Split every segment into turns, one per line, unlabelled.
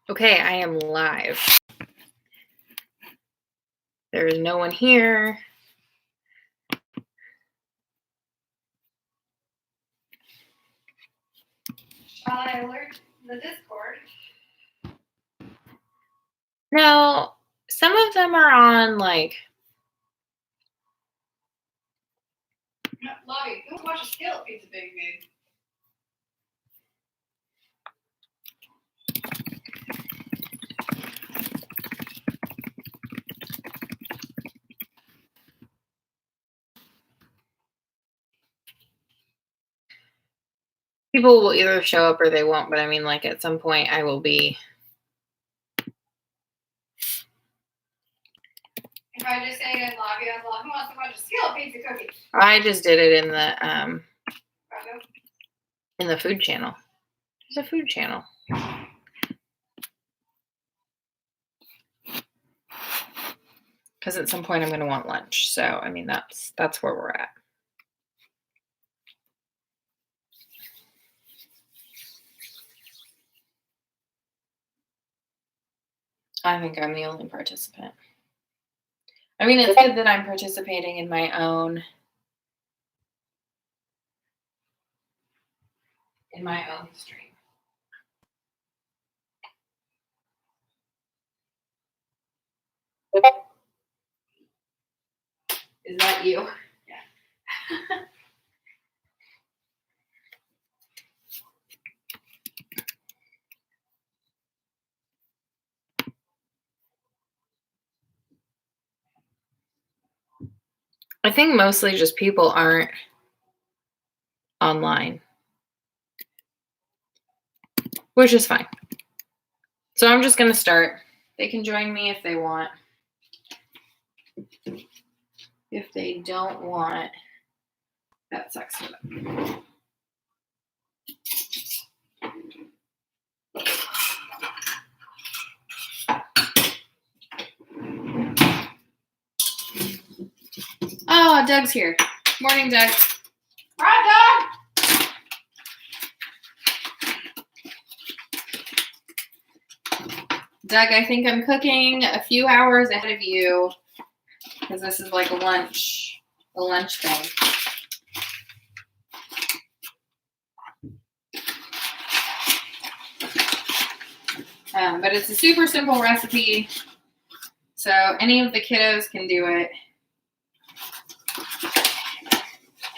Okay, I am live. There is no one here.
Shall I alert the Discord?
No, some of them are on like.
Lobby, who watch a Skillet pizza big big?
People will either show up or they won't, but I mean, like, at some point I will be.
If I just say in lobby, I was like, who wants to watch a Skillet pizza cookie?
I just did it in the
Bravo.
food channel. There's a food channel. Because at some point I'm going to want lunch. So, I mean, that's where we're at. I think I'm the only participant. I mean, it's good that I'm participating in my own stream. Is that you?
Yeah.
I think mostly just people aren't online, which is fine. So I'm just going to start. They can join me if they want. If they don't want, that sucks for them. Oh, Doug's here. Morning, Doug.
Right, Doug?
Doug, I think I'm cooking a few hours ahead of you because this is like a lunch thing. But it's a super simple recipe, so any of the kiddos can do it.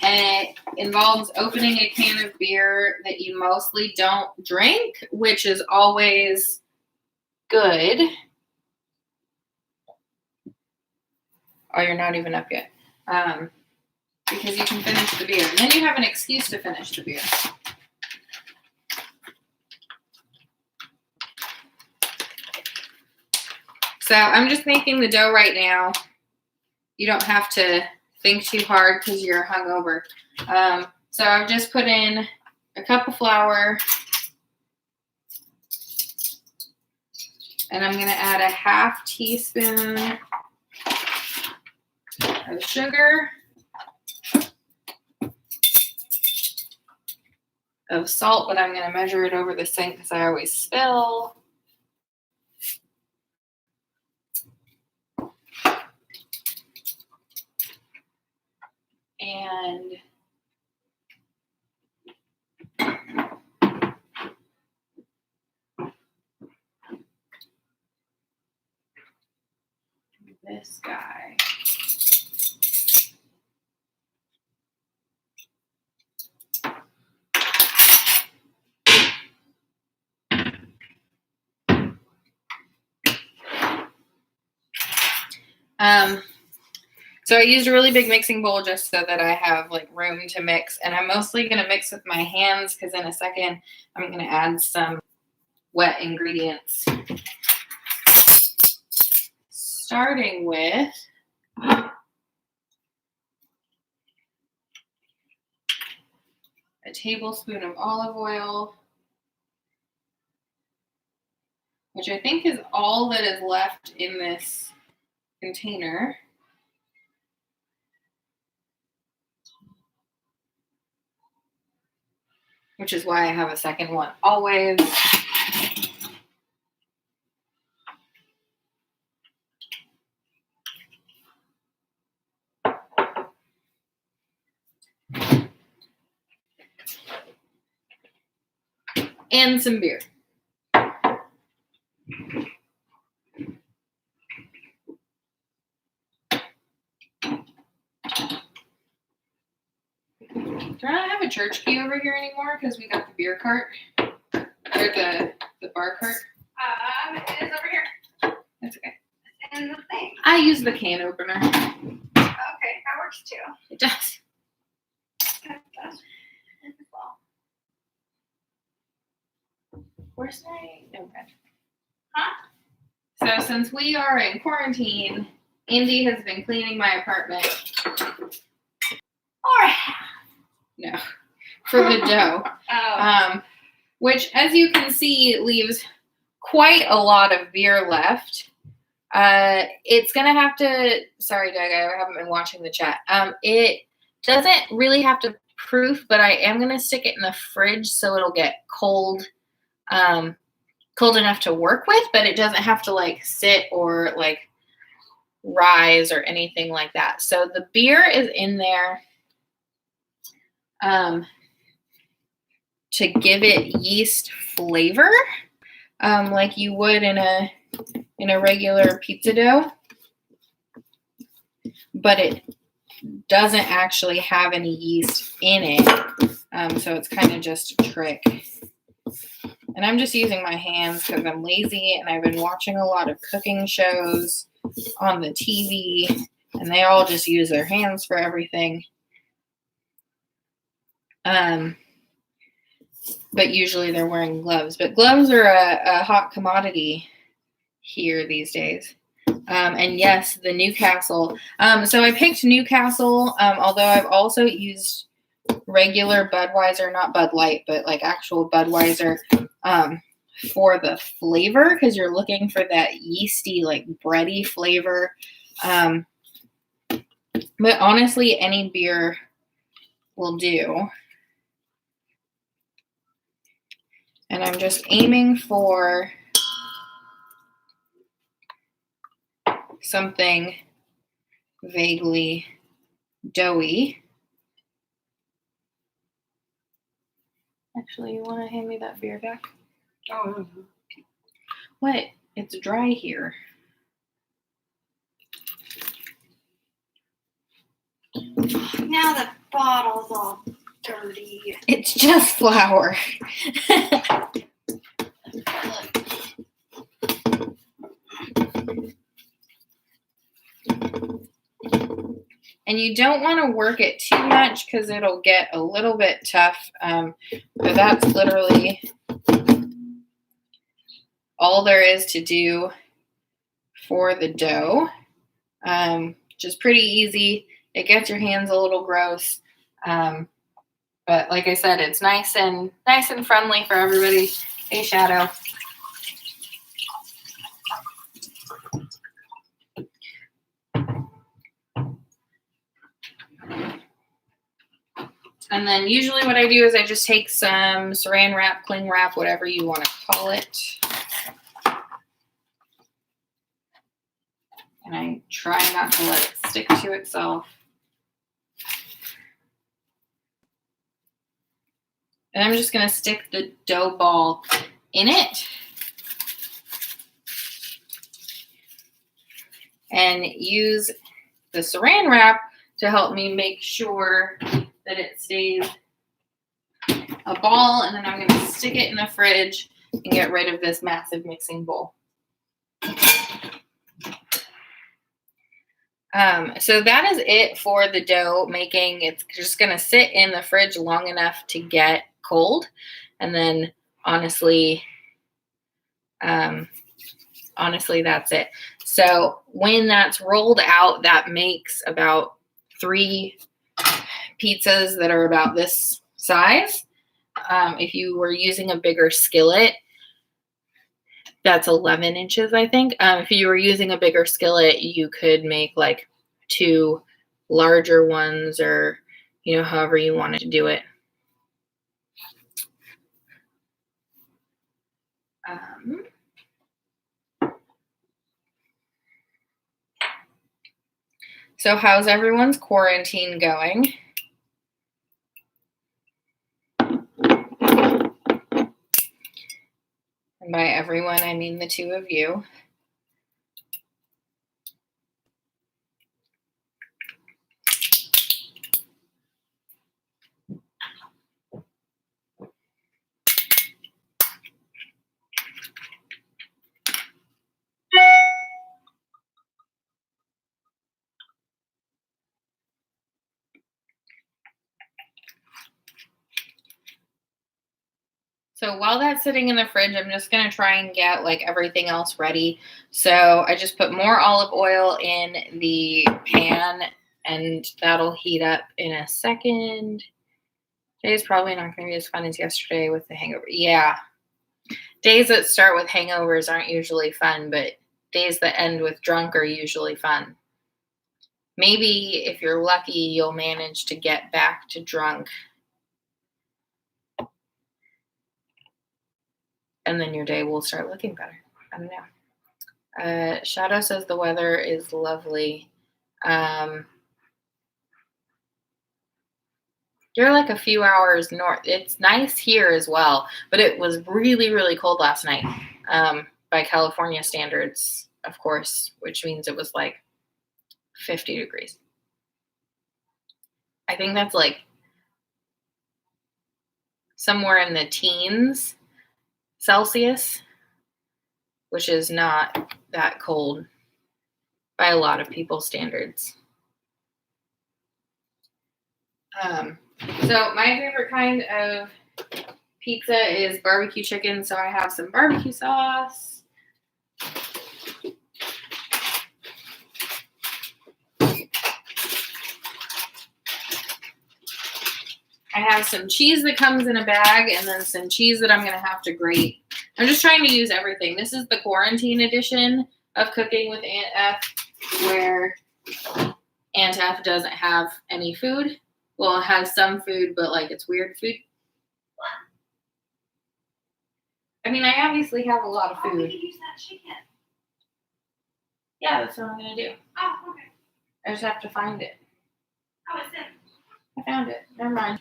And it involves opening a can of beer that you mostly don't drink, which is always good. Oh, you're not even up yet. Because you can finish the beer. And then you have an excuse to finish the beer. So I'm just making the dough right now. You don't have to think too hard because you're hungover. So I've just put in a cup of flour. And I'm going to add a half teaspoon of sugar, of salt, but I'm going to measure it over the sink because I always spill. And this guy. So I used a really big mixing bowl just so that I have like room to mix. And I'm mostly going to mix with my hands because in a second I'm going to add some wet ingredients. Starting with a tablespoon of olive oil, which I think is all that is left in this container. Which is why I have a second one always. and some beer. Do I not have a church key over here anymore because we got the beer cart or the bar cart?
It is over here.
That's okay.
It's in the thing.
I use the can opener.
Okay, that works too.
It does.
That does.
Where's my notepad?
Huh?
So since we are in quarantine, Andy has been cleaning my apartment.
Or
No, for the dough.
oh.
Which, as you can see, leaves quite a lot of beer left. It's gonna have to. Sorry, Doug, I haven't been watching the chat. It doesn't really have to proof, but I am gonna stick it in the fridge so it'll get cold, cold enough to work with, but it doesn't have to like sit or like rise or anything like that. So the beer is in there. To give it yeast flavor, like you would in a regular pizza dough, but it doesn't actually have any yeast in it, so it's kind of just a trick. And I'm just using my hands because I'm lazy and I've been watching a lot of cooking shows on the TV, and they all just use their hands for everything. But usually they're wearing gloves. But gloves are a hot commodity here these days. And yes, the Newcastle. So I picked Newcastle, although I've also used regular Budweiser, not Bud Light, but like actual Budweiser for the flavor, because you're looking for that yeasty, like bready flavor. But honestly, any beer will do. And I'm just aiming for something vaguely doughy. Actually, you want to hand me that beer back?
Oh.
What? It's dry here.
Now the bottle's all dirty.
It's just flour. And you don't want to work it too much because it'll get a little bit tough. But that's literally all there is to do for the dough. Just pretty easy. It gets your hands a little gross. But like I said, it's nice and friendly for everybody. Hey, Shadow. And then usually what I do is I just take some saran wrap, cling wrap, whatever you want to call it. And I try not to let it stick to itself. And I'm just going to stick the dough ball in it. And use the saran wrap to help me make sure that it stays a ball. And then I'm going to stick it in the fridge and get rid of this massive mixing bowl. So that is it for the dough making. It's just going to sit in the fridge long enough to get cold. And then honestly, that's it. So when that's rolled out, that makes about 3 pizzas that are about this size. If you were using a bigger skillet, that's 11 inches, I think. If you were using a bigger skillet, you could make like 2 larger ones, or, however you wanted to do it. So how's everyone's quarantine going? And by everyone, I mean the two of you. So while that's sitting in the fridge, I'm just going to try and get like everything else ready. So I just put more olive oil in the pan and that'll heat up in a second. Today's probably not going to be as fun as yesterday with the hangover. Yeah. Days that start with hangovers aren't usually fun, but days that end with drunk are usually fun. Maybe if you're lucky, you'll manage to get back to drunk. And then your day will start looking better. I don't know. Shadow says the weather is lovely. You're like a few hours north. It's nice here as well, but it was really, really cold last night by California standards, of course, which means it was like 50 degrees. I think that's like somewhere in the teens Celsius, which is not that cold by a lot of people's standards. So my favorite kind of pizza is barbecue chicken. So I have some barbecue sauce. I have some cheese that comes in a bag and then some cheese that I'm going to have to grate. I'm just trying to use everything. This is the quarantine edition of Cooking with Aunt F, where Aunt F doesn't have any food. Well, it has some food, but like it's weird food. I mean, I obviously have a lot of food.
Oh, we can use that chicken.
Yeah, that's what I'm going to do.
Oh, okay.
I just have to find it.
Oh, it's in.
I found it. Never mind.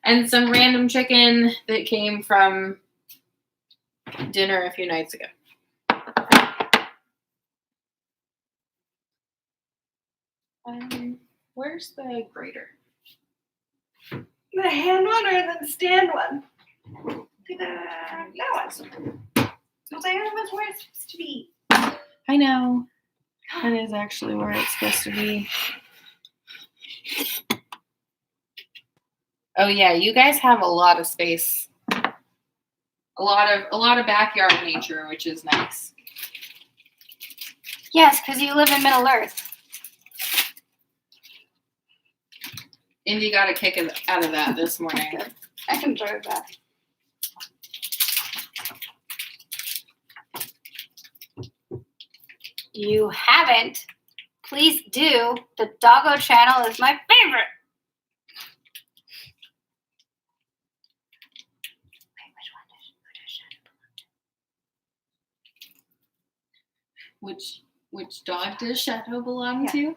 And some random chicken that came from dinner a few nights ago. Where's the grater?
The hand one or the stand one? That one. Because I know that's where it's supposed to be.
I know. That is actually where it's supposed to be. Oh yeah, you guys have a lot of space. A lot of backyard nature, which is nice.
Yes, because you live in Middle Earth.
Indy got a kick out of that this morning.
I enjoyed that. You haven't. Please do. The Doggo channel is my favorite.
Which dog does Shadow belong to?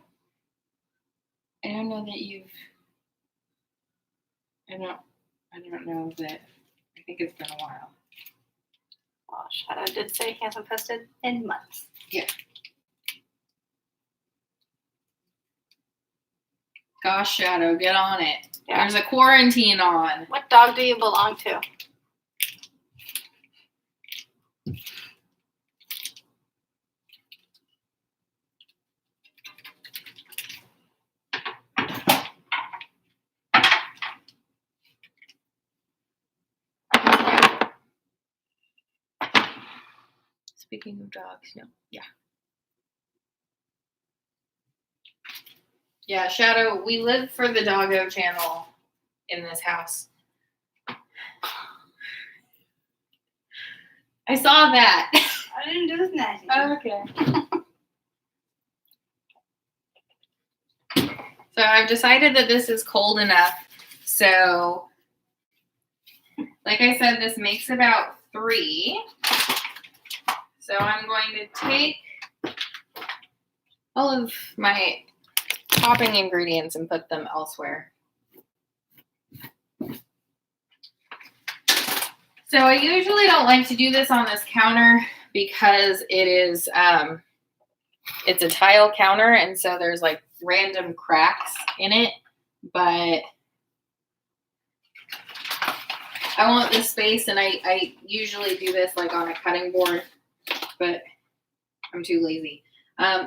I don't know that you've. I don't know that. I think it's been a while.
Well, Shadow did say he hasn't posted in months.
Yeah. Gosh, Shadow, get on it. Yeah. There's a quarantine on.
What dog do you belong to?
Speaking of dogs, no. Yeah. Yeah, Shadow, we live for the Doggo channel in this house. I saw that.
I didn't do that.
Oh, okay. So I've decided that this is cold enough. So, like I said, this makes about 3. So I'm going to take all of my topping ingredients and put them elsewhere. So I usually don't like to do this on this counter because it is, it's a tile counter, and so there's like random cracks in it, but I want this space, and I usually do this like on a cutting board, but I'm too lazy.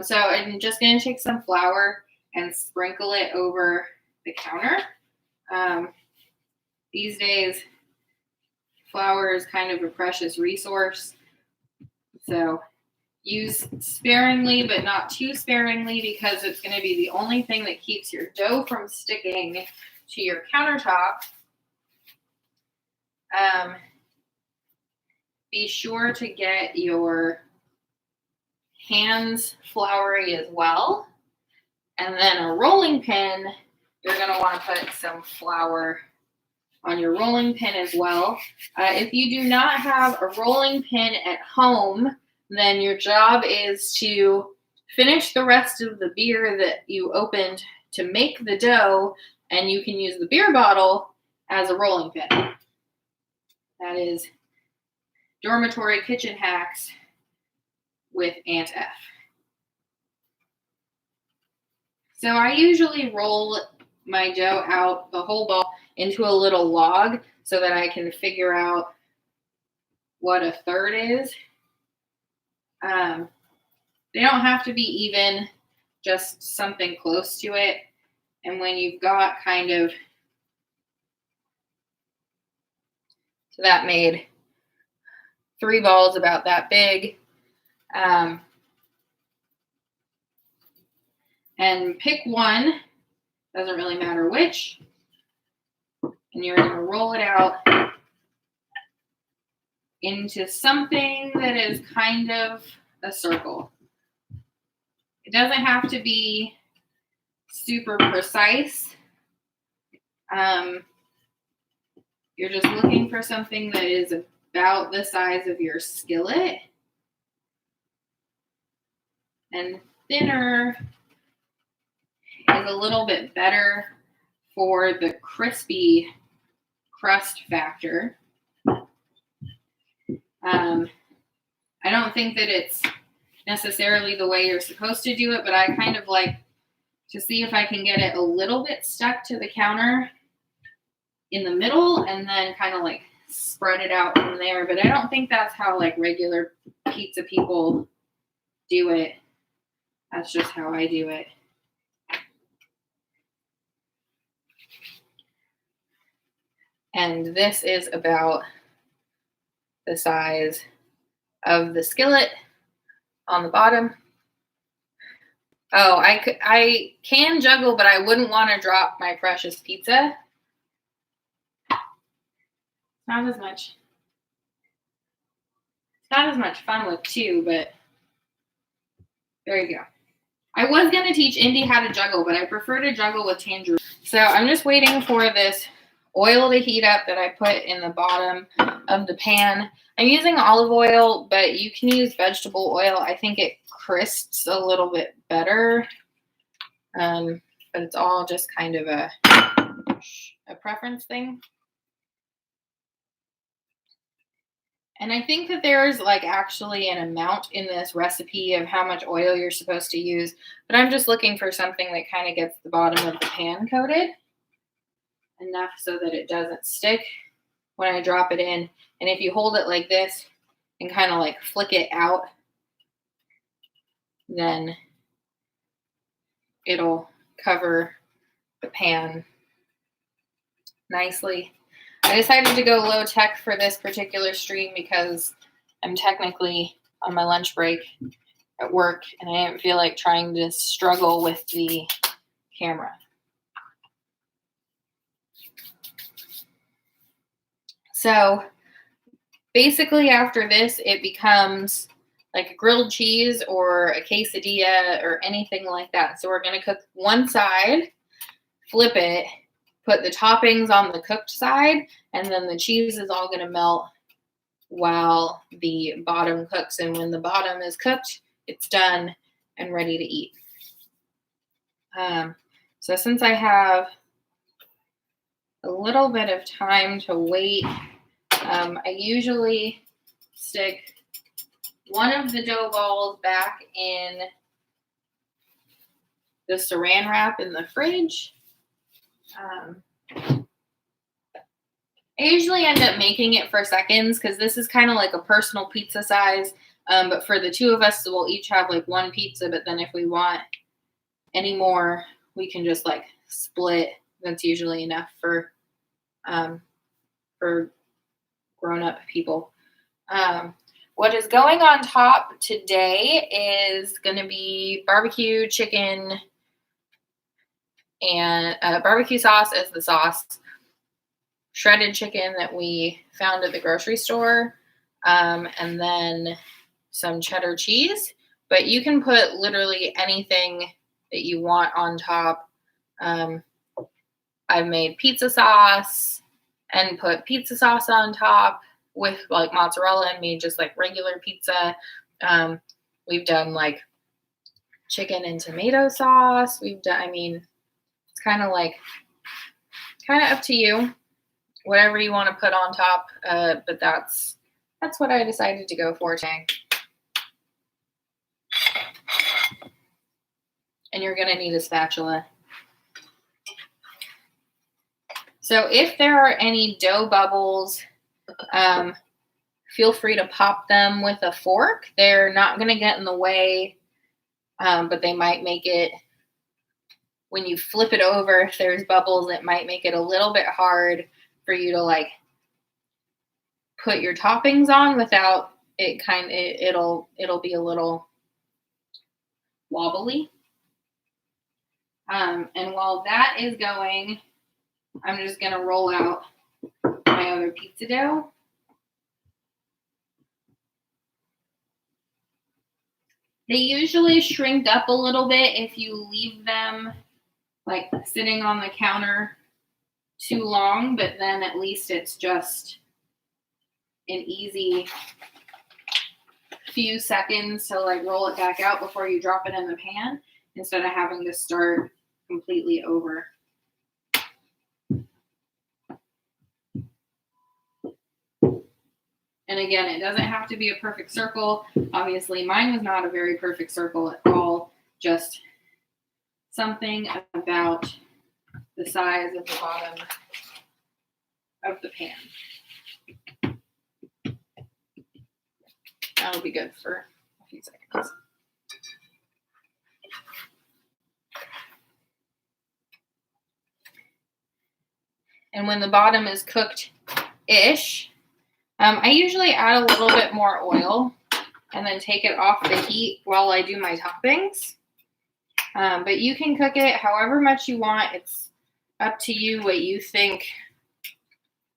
So I'm just going to take some flour and sprinkle it over the counter. These days, flour is kind of a precious resource, so use sparingly, but not too sparingly, because it's going to be the only thing that keeps your dough from sticking to your countertop. Be sure to get your hands floury as well. And then a rolling pin, you're going to want to put some flour on your rolling pin as well. If you do not have a rolling pin at home, then your job is to finish the rest of the beer that you opened to make the dough, and you can use the beer bottle as a rolling pin. That is Dormitory Kitchen Hacks with Aunt F. So I usually roll my dough out, the whole ball, into a little log so that I can figure out what a third is. They don't have to be even, just something close to it. And when you've got kind of, so that made 3 balls about that big. And pick one, doesn't really matter which, and you're going to roll it out into something that is kind of a circle. It doesn't have to be super precise. You're just looking for something that is about the size of your skillet, and thinner is a little bit better for the crispy crust factor. I don't think that it's necessarily the way you're supposed to do it, but I kind of like to see if I can get it a little bit stuck to the counter in the middle and then kind of like spread it out from there. But I don't think that's how like regular pizza people do it. That's just how I do it. And this is about the size of the skillet on the bottom. Oh, I can juggle, but I wouldn't want to drop my precious pizza. Not as much fun with 2, but there you go. I was going to teach Indy how to juggle, but I prefer to juggle with tangerine. So I'm just waiting for this oil to heat up that I put in the bottom of the pan. I'm using olive oil, but you can use vegetable oil. I think it crisps a little bit better, but it's all just kind of a preference thing. And I think that there's like actually an amount in this recipe of how much oil you're supposed to use, but I'm just looking for something that kind of gets the bottom of the pan coated enough so that it doesn't stick when I drop it in. And if you hold it like this and kind of like flick it out, then it'll cover the pan nicely. I decided to go low tech for this particular stream because I'm technically on my lunch break at work and I didn't feel like trying to struggle with the camera. So basically after this, it becomes like a grilled cheese or a quesadilla or anything like that. So we're going to cook one side, flip it, put the toppings on the cooked side, and then the cheese is all going to melt while the bottom cooks. And when the bottom is cooked, it's done and ready to eat. So since I have a little bit of time to wait I usually stick one of the dough balls back in the saran wrap in the fridge. I usually end up making it for seconds because this is kind of like a personal pizza size. But for the two of us, we'll each have like one pizza. But then if we want any more, we can just like split. That's usually enough for grown-up people. What is going on top today is going to be barbecue chicken and barbecue sauce as the sauce, shredded chicken that we found at the grocery store, and then some cheddar cheese. But you can put literally anything that you want on top. I've made pizza sauce and put pizza sauce on top with like mozzarella and made just like regular pizza. We've done like chicken and tomato sauce. We've done, it's kind of up to you, whatever you want to put on top. But that's what I decided to go for today. And you're going to need a spatula. So if there are any dough bubbles, feel free to pop them with a fork. They're not going to get in the way, but they might make it, when you flip it over, if there's bubbles, it might make it a little bit hard for you to like put your toppings on without it it'll be a little wobbly. And while that is going, I'm just going to roll out my other pizza dough. They usually shrink up a little bit if you leave them like sitting on the counter too long, but then at least it's just an easy few seconds to like roll it back out before you drop it in the pan instead of having to start completely over. And again, it doesn't have to be a perfect circle. Obviously, mine was not a very perfect circle at all. Just something about the size of the bottom of the pan. That'll be good for a few seconds. And when the bottom is cooked-ish, I usually add a little bit more oil and then take it off the heat while I do my toppings. But you can cook it however much you want. It's up to you what you think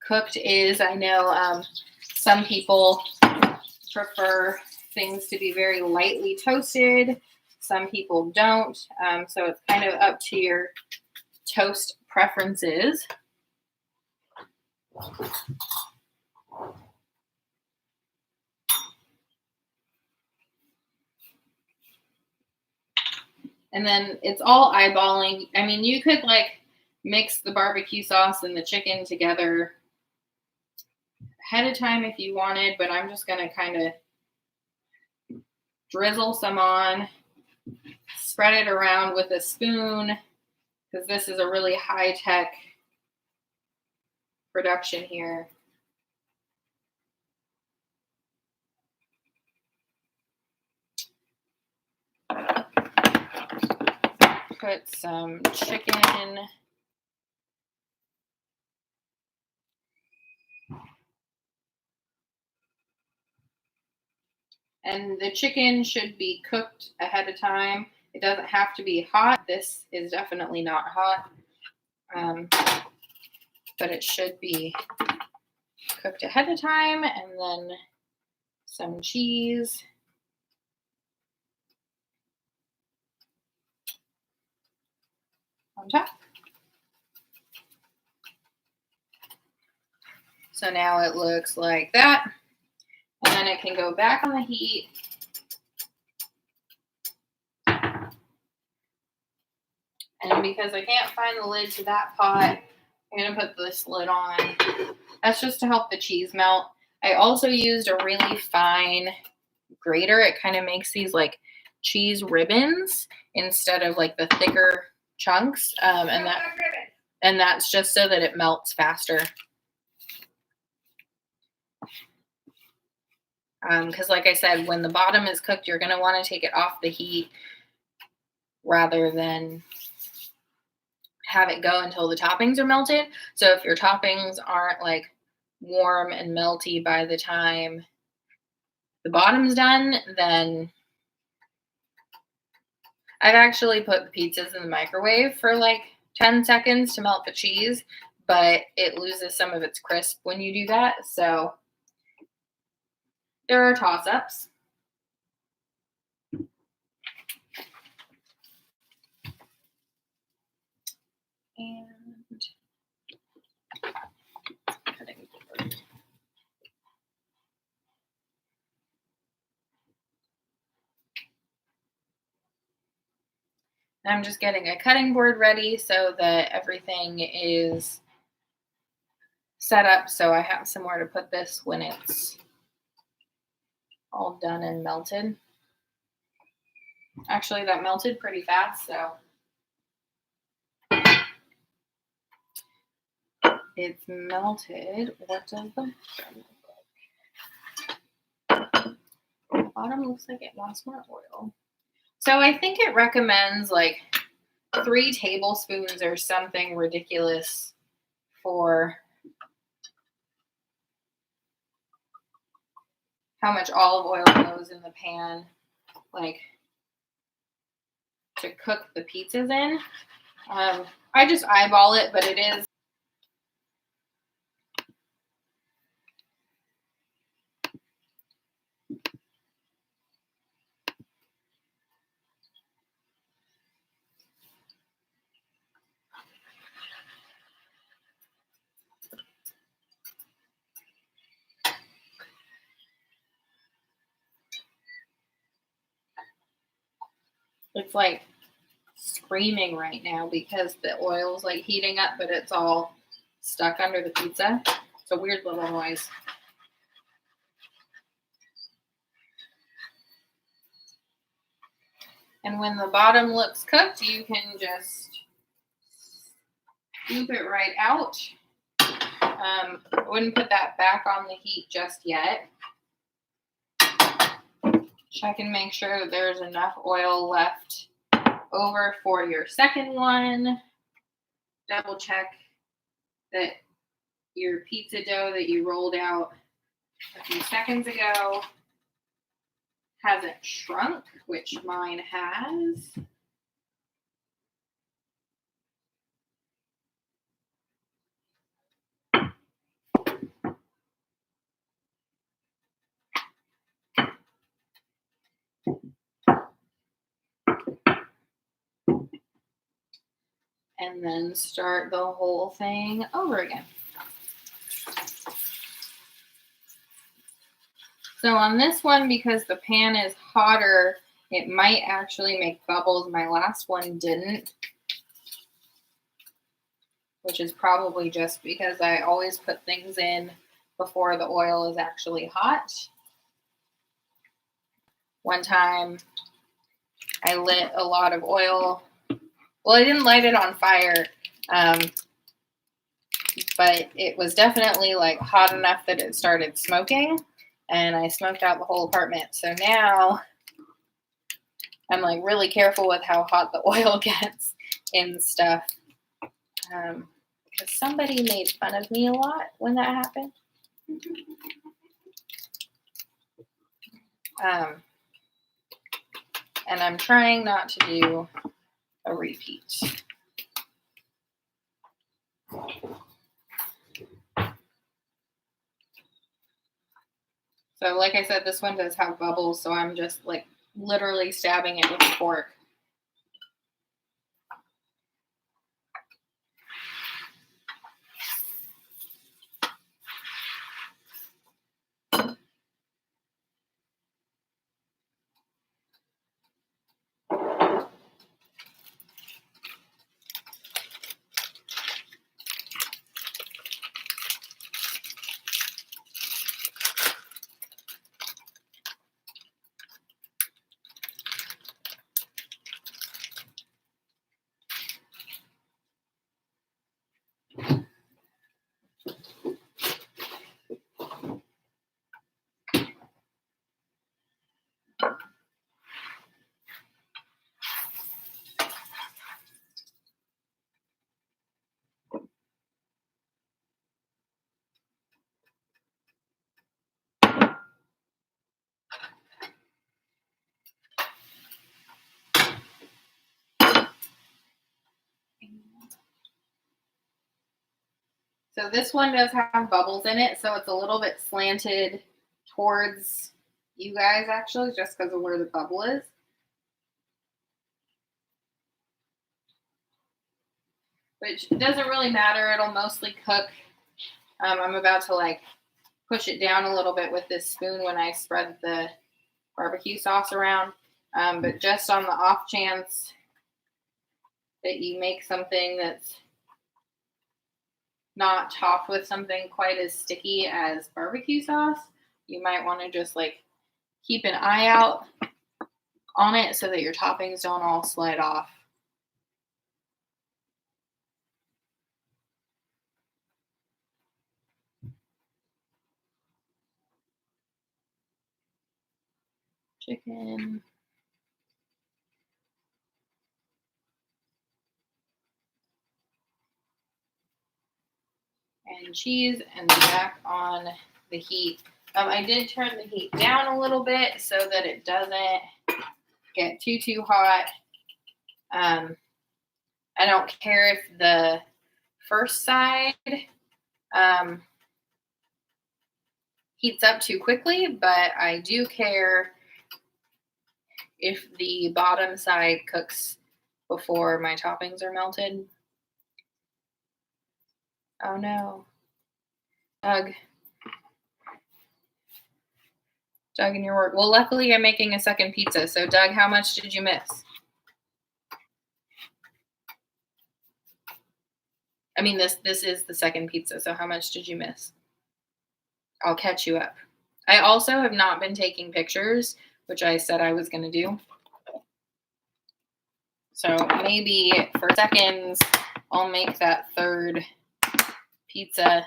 cooked is. I know some people prefer things to be very lightly toasted. Some people don't. So it's kind of up to your toast preferences. And then it's all eyeballing. I mean, you could like mix the barbecue sauce and the chicken together ahead of time if you wanted, but I'm just going to kind of drizzle some on, spread it around with a spoon, because this is a really high-tech production here. Put some chicken. And the chicken should be cooked ahead of time. It doesn't have to be hot. This is definitely not hot. But it should be cooked ahead of time. And then some cheese. On top. So now it looks like that. And then it can go back on the heat. And because I can't find the lid to that pot, I'm going to put this lid on. That's just to help the cheese melt. I also used a really fine grater. It kind of makes these like cheese ribbons instead of like the thicker chunks. And that's just so that it melts faster. Because like I said, when the bottom is cooked, you're going to want to take it off the heat rather than have it go until the toppings are melted. So if your toppings aren't like warm and melty by the time the bottom's done, then I've actually put the pizzas in the microwave for like 10 seconds to melt the cheese, but it loses some of its crisp when you do that. So there are toss-ups. And cutting board. I'm just getting a cutting board ready so that everything is set up so I have somewhere to put this when it's all done and melted. Actually, that melted pretty fast, so it's melted. What does the bottom looks like it wants more oil? So I think it recommends like 3 tablespoons or something ridiculous for how much olive oil goes in the pan, like to cook the pizzas in. I just eyeball it, but it is it's like screaming right now because the oil's like heating up, but it's all stuck under the pizza. It's a weird little noise. And when the bottom looks cooked, you can just scoop it right out. I wouldn't put that back on the heat just yet. Check and make sure there's enough oil left over for your second one. Double check that your pizza dough that you rolled out a few seconds ago hasn't shrunk, which mine has. And then start the whole thing over again. So on this one, because the pan is hotter, it might actually make bubbles. My last one didn't, which is probably just because I always put things in before the oil is actually hot. One time I lit a lot of oil. Well, I didn't light it on fire, but it was definitely like hot enough that it started smoking, and I smoked out the whole apartment. So now I'm like really careful with how hot the oil gets in stuff. Because somebody made fun of me a lot when that happened. And I'm trying not to do a repeat. So like I said, this one does have bubbles, so I'm just like literally stabbing it with a fork. So this one does have bubbles in it, so it's a little bit slanted towards you guys, actually, just because of where the bubble is. Which doesn't really matter. It'll mostly cook. I'm about to like push it down a little bit with this spoon when I spread the barbecue sauce around. But just on the off chance that you make something that's not topped with something quite as sticky as barbecue sauce, you might want to just like keep an eye out on it so that your toppings don't all slide off. Chicken. And cheese, and back on the heat. I did turn the heat down a little bit so that it doesn't get too hot. I don't care if the first side heats up too quickly, but I do care if the bottom side cooks before my toppings are melted. Oh no. Doug in your work. Well, luckily I'm making a second pizza. So Doug, how much did you miss? I mean, this is the second pizza. So how much did you miss? I'll catch you up. I also have not been taking pictures, which I said I was going to do. So maybe for seconds, I'll make that third pizza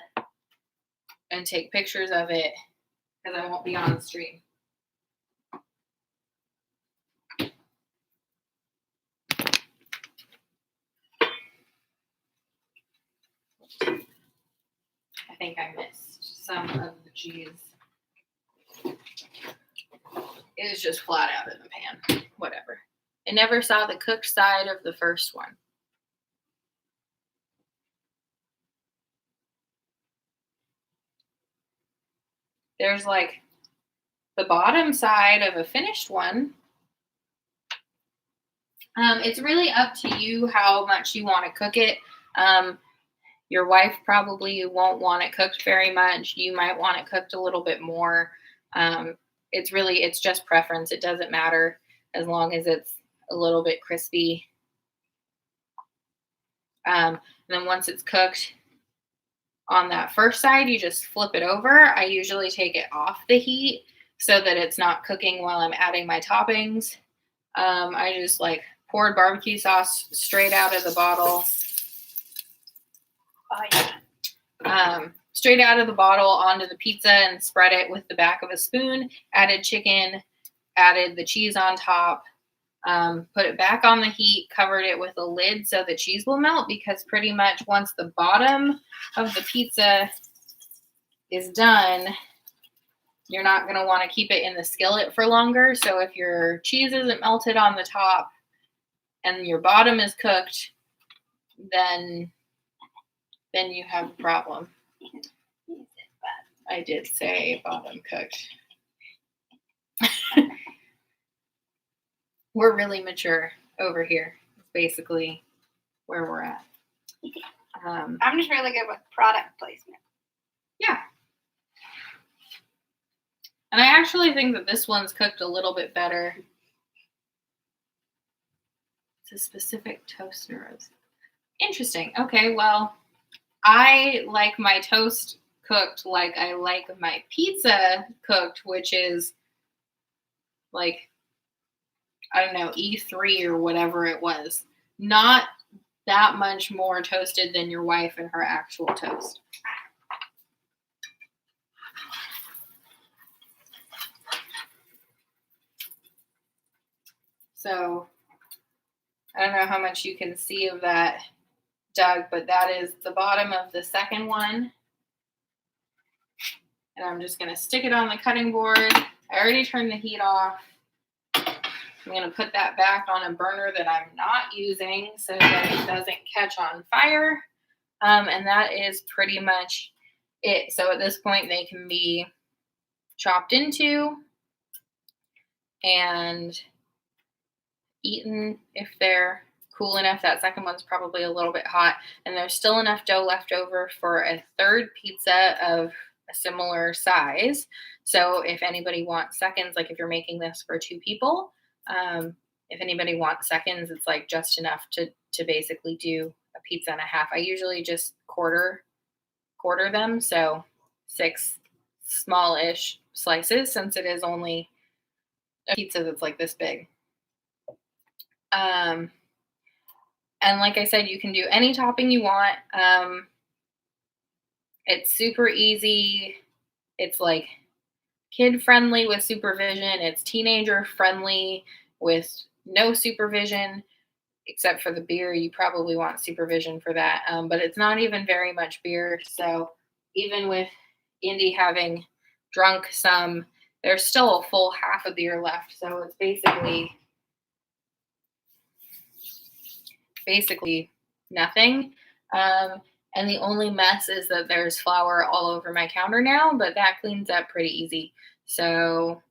and take pictures of it because I won't be on the stream. I think I missed some of the cheese. It was just flat out in the pan. Whatever. I never saw the cooked side of the first one. There's like the bottom side of a finished one. It's really up to you how much you want to cook it. Your wife probably won't want it cooked very much. You might want it cooked a little bit more. It's just preference. It doesn't matter as long as it's a little bit crispy. And then once it's cooked on that first side, you just flip it over. I usually take it off the heat so that it's not cooking while I'm adding my toppings. I just like poured barbecue sauce straight out of the bottle.
Oh, yeah.
Straight out of the bottle onto the pizza and spread it with the back of a spoon. Added chicken, added the cheese on top, put it back on the heat, covered it with a lid so the cheese will melt, because pretty much once the bottom of the pizza is done, you're not going to want to keep it in the skillet for longer. So if your cheese isn't melted on the top and your bottom is cooked, then you have a problem. I did say bottom cooked. We're really mature over here. It's basically where we're at.
I'm just really good with product placement.
Yeah. And I actually think that this one's cooked a little bit better. It's a specific toaster. Interesting. Okay, well, I like my toast cooked like I like my pizza cooked, which is like, I don't know, E3 or whatever it was. Not that much more toasted than your wife and her actual toast. So I don't know how much you can see of that, Doug, but that is the bottom of the second one. And I'm just going to stick it on the cutting board. I already turned the heat off. I'm going to put that back on a burner that I'm not using so that it doesn't catch on fire. And that is pretty much it. So at this point, they can be chopped into and eaten if they're cool enough. That second one's probably a little bit hot, and there's still enough dough left over for a third pizza of a similar size. So if anybody wants seconds, like if you're making this for 2 people, if anybody wants seconds, it's like just enough to basically do a pizza and a half. I usually just quarter them, so 6 smallish slices, since it is only a pizza that's like this big. And like I said, you can do any topping you want. It's super easy. It's like kid friendly with supervision. It's teenager friendly with no supervision, except for the beer. You probably want supervision for that. But it's not even very much beer. So even with Indy having drunk some, there's still a full half a beer left. So it's basically nothing. And the only mess is that there's flour all over my counter now, but that cleans up pretty easy. So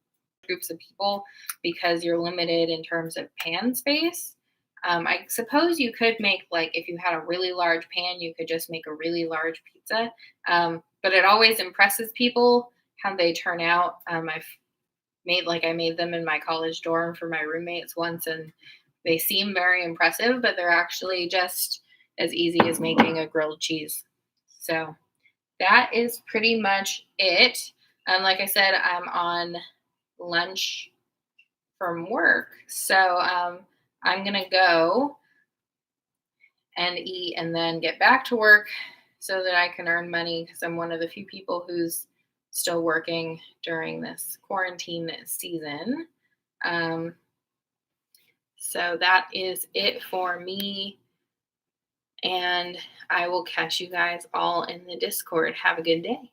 groups of people, because you're limited in terms of pan space. I suppose you could make, like, if you had a really large pan, you could just make a really large pizza. But it always impresses people how they turn out. I made them in my college dorm for my roommates once, and they seem very impressive, but they're actually just as easy as making a grilled cheese. So that is pretty much it. Like I said, I'm on lunch from work, so I'm gonna go and eat and then get back to work so that I can earn money, because I'm one of the few people who's still working during this quarantine season. So that is it for me, and I will catch you guys all in the Discord. Have a good day.